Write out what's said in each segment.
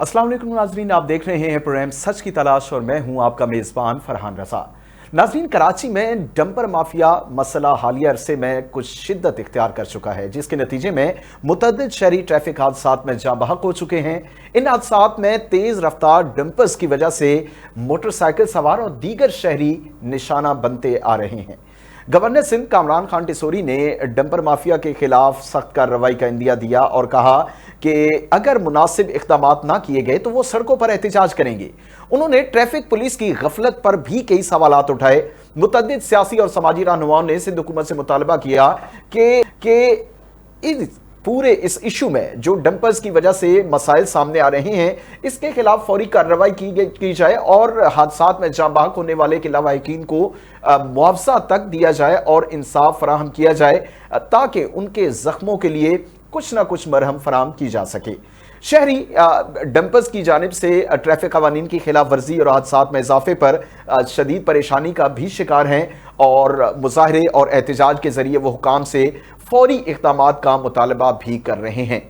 अस्सलाम वालेकुम नाजरीन, आप देख रहे हैं प्रोग्राम सच की तलाश और मैं हूं आपका मेज़बान फरहान रज़ा। नाजरीन, कराची में डंपर माफिया मसला हालिया अरसे में कुछ शिद्दत इख्तियार कर चुका है, जिसके नतीजे में मुतअद्दिद शहरी ट्रैफिक हादसात में जाँ बहक हो चुके हैं। इन हादसात में तेज़ रफ्तार डंपर्स की वजह से मोटरसाइकिल सवार और दीगर शहरी निशाना बनते आ रहे हैं। गवर्नर सिंध कामरान खान टिसोरी ने डंपर माफिया के खिलाफ सख्त कार्रवाई का इंदिया दिया और कहा कि अगर मुनासिब इक़दाम ना किए गए तो वो सड़कों पर एहतजाज करेंगे। उन्होंने ट्रैफिक पुलिस की गफलत पर भी कई सवालात उठाए। मुतअद्दिद सियासी और समाजी रहनुमाओं ने सिंध हुकूमत से मुतालबा किया कि पूरे इस इशू में जो डंपर्स की वजह से मसाइल सामने आ रहे हैं, इसके खिलाफ फौरी कार्रवाई की जाए और हादसात में जाँ बहक होने वाले के लवाहिकीन को मुआवजा तक दिया जाए और इंसाफ फराहम किया जाए, ताकि उनके जख्मों के लिए कुछ ना कुछ मरहम फराहम की जा सके। शहरी डंपर्स की जानिब से ट्रैफिक कवानीन की खिलाफ वर्जी और हादसात में इजाफे पर शदीद परेशानी का भी शिकार हैं और मुजाहरे और एहतजाज के जरिए वो हुकाम से फौरी इक़दाम का मुतालबा भी कर रहे हैं।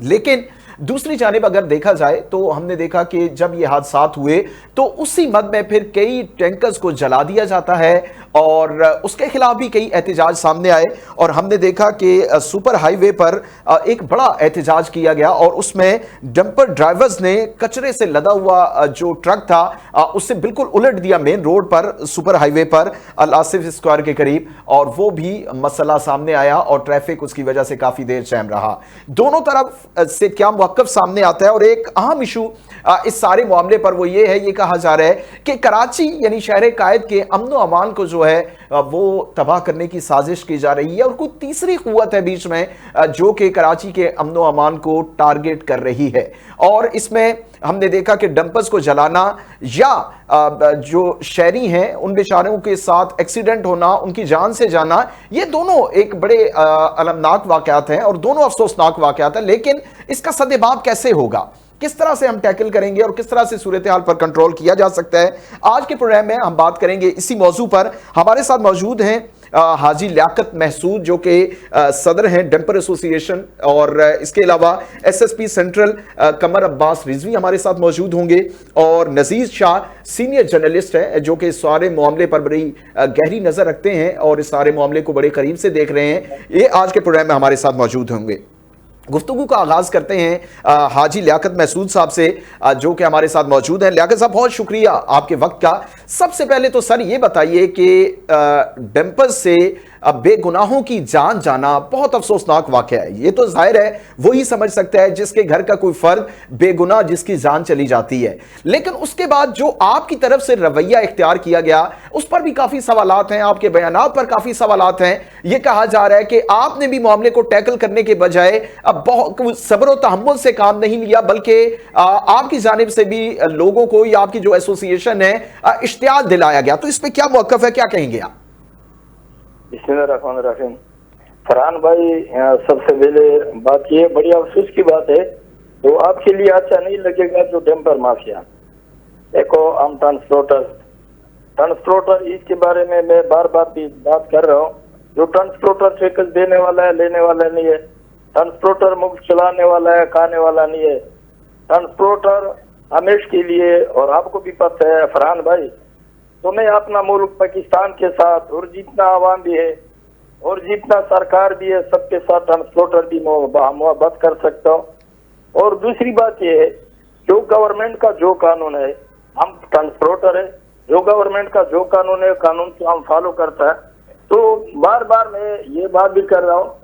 लेकिन दूसरी जानिब अगर देखा जाए तो हमने देखा कि जब ये हादसात हुए तो उसी मद में फिर कई टैंकर्स को जला दिया जाता है और उसके खिलाफ भी कई एहतजाज सामने आए और हमने देखा कि सुपर हाईवे पर एक बड़ा एहतजाज किया गया और उसमें डंपर ड्राइवर्स ने कचरे से लदा हुआ जो ट्रक था उससे बिल्कुल उलट दिया मेन रोड पर, सुपर हाईवे पर अल आसिफ स्क्वायर के करीब, और वो भी मसला सामने आया और ट्रैफिक उसकी वजह से काफी देर जैम रहा। दोनों तरफ से क्या मौक़िफ़ सामने आता है और एक अहम इशू इस सारे मामले पर वो ये है, ये कहा जा रहा है कि कराची यानी शहर कायद के अमन व अमान को जो है वो तबाह करने की साजिश की जा रही है और कोई तीसरी कुव्वत है बीच में जो कि कराची के अमन व अमान को टारगेट कर रही है। और इसमें हमने देखा कि डंपर्स को जलाना या जो शहरी हैं उन बेचारों के साथ एक्सीडेंट होना, उनकी जान से जाना, ये दोनों एक बड़े अलमनाक वाकयात हैं और दोनों अफसोसनाक वाकयात हैं। लेकिन इसका सद्देबाब कैसे होगा, किस तरह से हम टैकल करेंगे और किस तरह से सूरत हाल पर कंट्रोल किया जा सकता है, आज के प्रोग्राम में हम बात करेंगे। इसी मौजू पर हमारे साथ मौजूद हैं हाजी लियाकत महसूद जो कि सदर हैं डंपर एसोसिएशन, और इसके अलावा एसएसपी सेंट्रल कमर अब्बास रिजवी हमारे साथ मौजूद होंगे, और नजीर शाह सीनियर जर्नलिस्ट है जो कि इस सारे मामले पर बड़ी गहरी नजर रखते हैं और इस सारे मामले को बड़े करीब से देख रहे हैं। ये आज के प्रोग्राम में हमारे साथ मौजूद होंगे। गुफ्तगू का आगाज करते हैं हाजी लियाकत महसूद साहब से जो कि हमारे साथ मौजूद हैं। लियाकत साहब, बहुत शुक्रिया आपके वक्त का। सबसे पहले तो सर ये बताइए कि डंपर से बेगुनाहों की जान जाना बहुत अफसोसनाक वाकया है। ये तो जाहिर है वही समझ सकता है जिसके घर का कोई फर्द बेगुनाह जिसकी जान चली जाती है, लेकिन उसके बाद जो आपकी तरफ से रवैया इख्तियार किया गया उस पर भी काफी सवालात हैं, आपके बयानात पर काफी सवालात हैं। यह कहा जा रहा है कि आपने भी मामले को टैकल करने के बजाय अब बहुत सब्र और तहम्मुल से काम नहीं लिया, बल्कि आपकी जानिब से भी लोगों को या आपकी जो एसोसिएशन है इश्तियाल दिलाया गया। तो इस पर क्या मौक़िफ़ है, क्या कहेंगे आप? बिस्मिल्लाहिर्रहमानिर्रहीम। फरहान भाई, सबसे पहले बात ये बड़ी अफसोस की बात है, तो आपके लिए अच्छा नहीं लगेगा जो डंपर माफिया। देखो, हम ट्रांसपोर्टर इसके बारे में मैं बार बार भी बात कर रहा हूँ। जो ट्रांसपोर्टर व्हीकल देने वाला है लेने वाला नहीं है, ट्रांसपोर्टर मुफ्त चलाने वाला है खाने वाला नहीं है। ट्रांसपोर्टर हमेशा के लिए, और आपको भी पता है फरहान भाई, तो मैं अपना मुल्क पाकिस्तान के साथ और जितना आवाम भी है और जितना सरकार भी है सबके साथ ट्रांसपोर्टर भी मोहब्बत कर सकता हूँ। और दूसरी बात यह है, जो गवर्नमेंट का जो कानून है, हम ट्रांसपोर्टर है, जो गवर्नमेंट का जो कानून है कानून को हम फॉलो करता है। तो बार बार मैं ये बात भी कर रहा हूँ,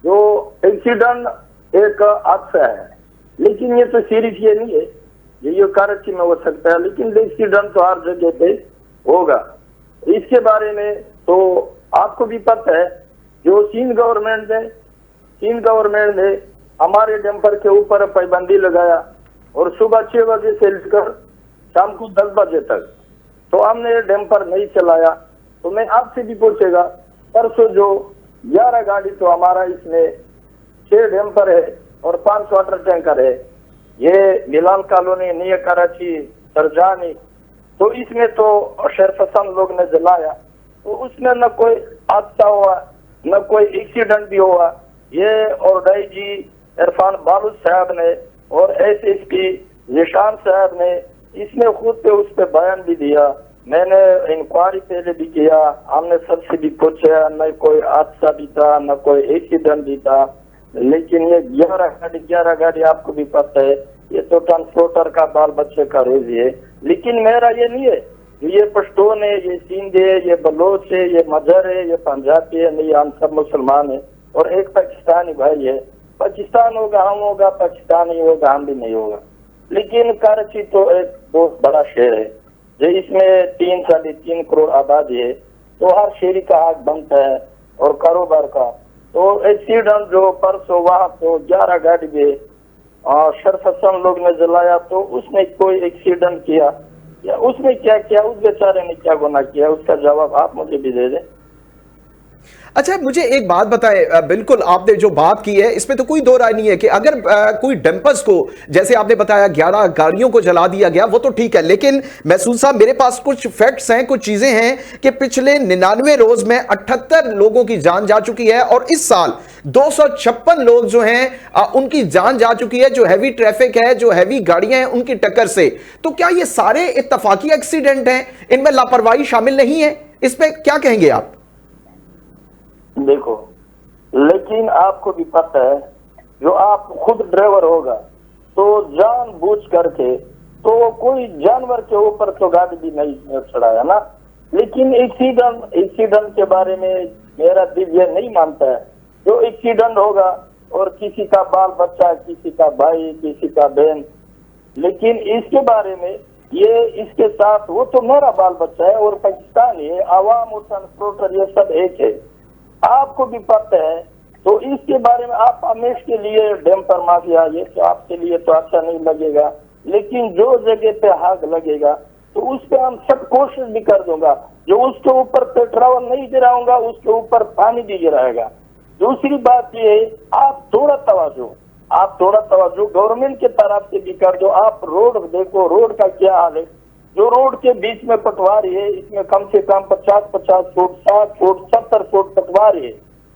जो एक्सीडेंट एक हादसा है, लेकिन ये तो सिर्फ ये नहीं है, ये कराची में हो सकता है, लेकिन एक्सीडेंट तो हर जगह पे होगा। इसके बारे में तो आपको भी पता है, जो सिंध गवर्नमेंट ने हमारे डंपर के ऊपर पाबंदी लगाया और सुबह 6 बजे से लेकर शाम को 10 बजे तक तो हमने डंपर नहीं चलाया। तो मैं आपसे भी पूछेगा, परसों जो 11 गाड़ी तो हमारा इसमें 6 डंपर है और 5 वाटर टैंकर है, ये बिलाल कॉलोनी, निया कराची, सरजानी, तो इसमें तो शरीफ हसन लोग ने जलाया, तो उसमें न कोई हादसा हुआ न कोई एक्सीडेंट भी हुआ। ये और डाईजी इरफान बालू साहब ने और एसएसपी निशान साहब ने इसने खुद पे उस पे बयान भी दिया, मैंने इंक्वायरी पहले भी किया, हमने सबसे भी पूछा, न कोई हादसा भी था न कोई एक्सीडेंट भी था, लेकिन ये 11 गाड़ी आपको भी पता है, ये तो ट्रांसपोर्टर का बाल बच्चे का रोजी है। लेकिन मेरा ये नहीं है, ये पश्तून है, ये सिंधी है, ये बलोच है, ये मजहर है, ये पंजाबी है, नहीं, हम सब मुसलमान है और एक पाकिस्तानी भाई है। पाकिस्तान होगा हम होगा, पाकिस्तानी होगा हम भी नहीं होगा। लेकिन कराची तो एक बहुत बड़ा शहर है, जो इसमें 3-3.5 करोड़ आबादी है, तो हर शहरी का हक बनता है और कारोबार का। तो एक्सीडेंट जो परसों वहां तो 11 गाड़ी में शरफ हसन लोग ने जलाया, तो उसने कोई एक्सीडेंट किया या उसने क्या किया, उस बेचारे ने क्या गुनाह किया, उसका जवाब आप मुझे भी दे दें। अच्छा, मुझे एक बात बताएं, बिल्कुल आपने जो बात की है इसमें तो कोई दो राय नहीं है कि अगर कोई डंपर्स को, जैसे आपने बताया 11 गाड़ियों को जला दिया गया, वो तो ठीक है, लेकिन महसूद साहब मेरे पास कुछ फैक्ट्स हैं, कुछ चीजें हैं कि पिछले 99 रोज में 78 लोगों की जान जा चुकी है और इस साल 256 लोग जो हैं उनकी जान जा चुकी है, जो हैवी ट्रैफिक है, जो हैवी गाड़ियां हैं उनकी टक्कर से। तो क्या ये सारे इत्तफाकी एक्सीडेंट हैं, इनमें लापरवाही शामिल नहीं है? इस पे क्या कहेंगे आप? देखो, लेकिन आपको भी पता है, जो आप खुद ड्राइवर होगा तो जानबूझ करके तो कोई जानवर के ऊपर तो गाड़ी भी नहीं चढ़ाया ना। लेकिन एक्सीडेंट के बारे में मेरा दिल ये नहीं मानता है, जो एक्सीडेंट होगा और किसी का बाल बच्चा, किसी का भाई, किसी का बहन, लेकिन इसके बारे में ये इसके साथ वो तो मेरा बाल बच्चा है और पाकिस्तान है, आवाम और ट्रांसपोर्टर ये सब एक है, आपको भी पता है। तो इसके बारे में आप हमेशा के लिए डैम्पर माफिया, ये तो आपके लिए तो अच्छा नहीं लगेगा, लेकिन जो जगह पे आग लगेगा तो उस पे हम सब कोशिश भी कर दूंगा, जो उसके ऊपर पेट्रोल नहीं गिराऊंगा उसके ऊपर पानी भी गिराएगा। दूसरी बात ये है, आप थोड़ा तवज्जो गवर्नमेंट की तरफ से भी कर दो। आप रोड देखो, रोड का क्या हाल है, जो रोड के बीच में पटवारी है, इसमें कम से कम 50-50 फुट, 60 फुट, 70 फुट पटवारी है,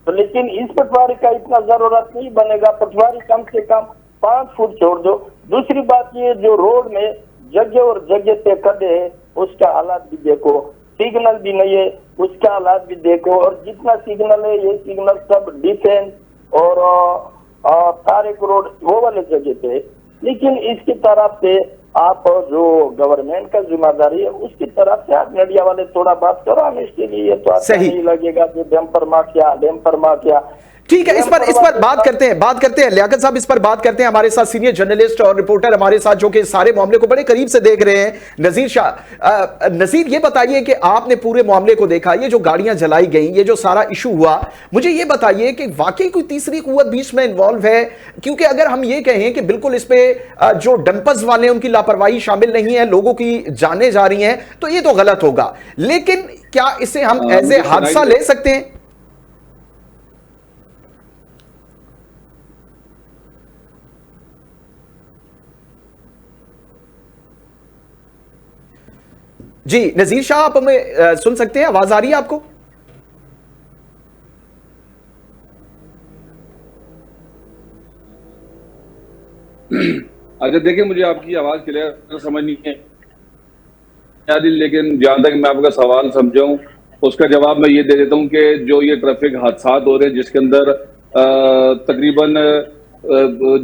तो लेकिन इस पटवारी का इतना जरूरत नहीं बनेगा, पटवारी कम से कम 5 फुट छोड़ दो। दूसरी बात ये, जो रोड में जगह और जगह पे खड्डे है उसका हालात भी देखो, सिग्नल भी नहीं है उसका हालात भी देखो, और जितना सिग्नल है ये सिग्नल सब डिफेंस और तारिक रोड वो वाले जगह पे। लेकिन इसकी तरफ से आप जो गवर्नमेंट का जिम्मेदारी है उसकी तरफ से आप मीडिया वाले थोड़ा बात करो, हमें इसके लिए तो अच्छा नहीं लगेगा कि डैम्पर माफिया। ठीक है, इस पर बात करते हैं लियाकत साहब, इस पर बात करते हैं। हमारे साथ सीनियर जर्नलिस्ट और रिपोर्टर हमारे साथ जो कि सारे मामले को बड़े करीब से देख रहे हैं, नजीर शाह। नजीर, ये बताइए कि आपने पूरे मामले को देखा, ये जो गाड़ियां जलाई गई, ये जो सारा इशू हुआ, मुझे ये बताइए कि वाकई कोई तीसरी कुव्वत बीच में इन्वॉल्व है? क्योंकि अगर हम ये कहें कि बिल्कुल इस पे जो डंपर्स वाले उनकी लापरवाही शामिल नहीं है, लोगों की जानें जा रही हैं, तो ये तो गलत होगा। लेकिन क्या इसे हम ऐसे हादसा ले सकते हैं? जी नजीर शाह, आप हमें सुन सकते हैं? आवाज आ रही है आपको? अच्छा, देखिए, मुझे आपकी आवाज क्लियर समझ नहीं है, लेकिन जहां तक मैं आपका सवाल समझाऊं उसका जवाब मैं ये दे देता हूं कि जो ये ट्रैफिक हादसा हो रहे हैं जिसके अंदर तकरीबन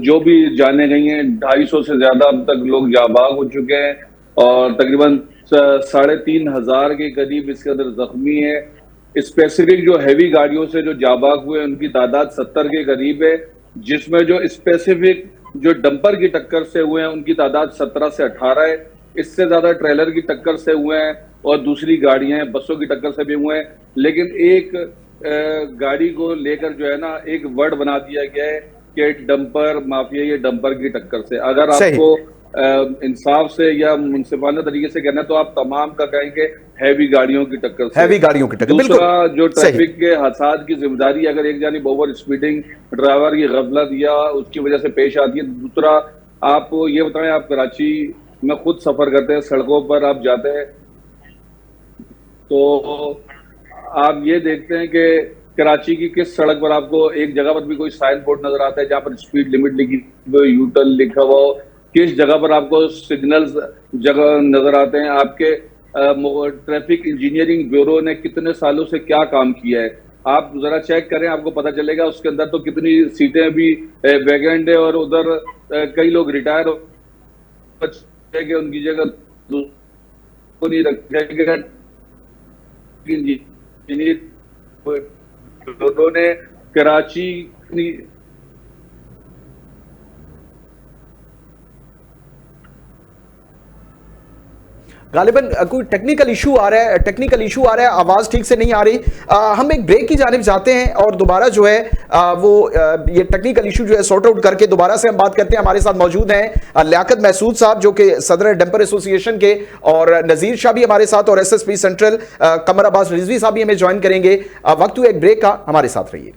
जो भी जाने गई हैं 250 से ज्यादा अब तक लोग जाबाग हो चुके हैं और तकरीबन 3500 के करीब इसके अंदर जख्मी है। स्पेसिफिक जो हैवी गाड़ियों से जो जाबाग हुए उनकी तादाद 70 के करीब है, जिसमें जो स्पेसिफिक जो डंपर की टक्कर से हुए हैं उनकी तादाद 17 से 18 है। इससे ज्यादा ट्रेलर की टक्कर से हुए हैं और दूसरी गाड़ियां बसों की टक्कर से भी हुए हैं। लेकिन एक गाड़ी को लेकर जो है ना एक वर्ड बना दिया गया है कि डंपर माफिया, ये डंपर की टक्कर से। अगर आपको इंसाफ से या मुनसिफाना तरीके से कहना है तो आप तमाम का कहेंगे हैवी गाड़ियों की टक्कर से। हैवी गाड़ियों की टक्कर। दूसरा, जो ट्रैफिक के हादसात की जिम्मेदारी अगर एक जानिब ओवर स्पीडिंग, ड्राइवर की गफलत या उसकी वजह से पेश आती है, दूसरा आप ये बताएं, आप कराची में खुद सफर करते हैं, सड़कों पर आप जाते हैं तो आप ये देखते हैं कि कराची की किस सड़क पर आपको एक जगह पर भी कोई साइन बोर्ड नजर आता है जहां पर स्पीड लिमिट लिखी हो, यू टर्न लिखा हुआ हो, किस जगह पर आपको सिग्नल्स जगह नजर आते हैं, आपके ट्रैफिक इंजीनियरिंग ब्यूरो ने कितने सालों से क्या काम किया है, आप जरा चेक करें, आपको पता चलेगा। उसके अंदर तो कितनी सीटें भी वैकेंट है और उधर कई लोग रिटायर हो गए, उनकी जगह नहीं रखे गए। उन्होंने कराची गालिबन कोई टेक्निकल इशू आ रहा है, आवाज ठीक से नहीं आ रही। हम एक ब्रेक की जानिब जाते हैं और दोबारा जो है ये टेक्निकल इशू जो है सॉर्ट आउट करके दोबारा से हम बात करते हैं। हमारे साथ मौजूद हैं लियाकत महसूद साहब जो कि सदर डंपर एसोसिएशन के, और नजीर शाह भी हमारे साथ, और SSP सेंट्रल कमर अब्बास रिजवी साहब भी हमें ज्वाइन करेंगे। वक्त हुआ एक ब्रेक का, हमारे साथ रहिए।